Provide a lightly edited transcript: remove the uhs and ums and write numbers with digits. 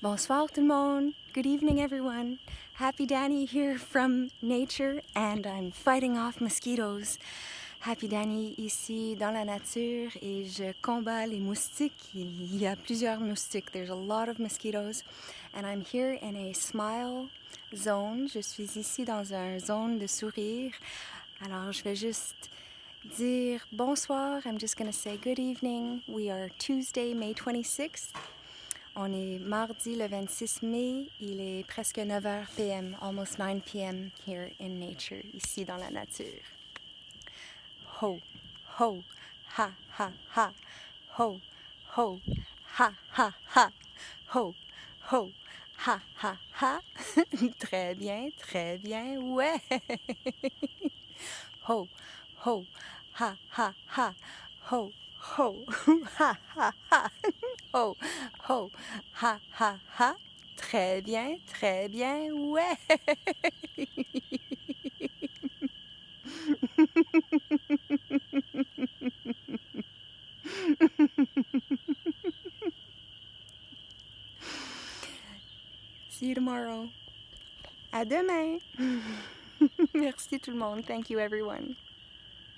Bonsoir tout le monde. Good evening everyone. Happy Dani here from nature and I'm fighting off mosquitoes. Happy Dani ici dans la nature et je combats les moustiques. Il y a plusieurs moustiques. There's a lot of mosquitoes and I'm here in a smile zone. Je suis ici dans une zone de sourire. Alors je vais juste dire bonsoir. I'm just going to say good evening. We are Tuesday, May 26th. On est mardi le 26 mai, il est presque 9h p.m., almost 9 p.m. here in nature, ici dans la nature. Ho, ho, ha, ha, ha, ho, ho, ha, ha, ha, ho, ho, ha, ha, ha. Très bien, ouais. Ho, ho, ha, ha, ha, ho, ho, ha, ha, ha, ho, ho, ha, ha, ha. Très bien, ouais. See you tomorrow. À demain. Merci tout le monde. Thank you everyone.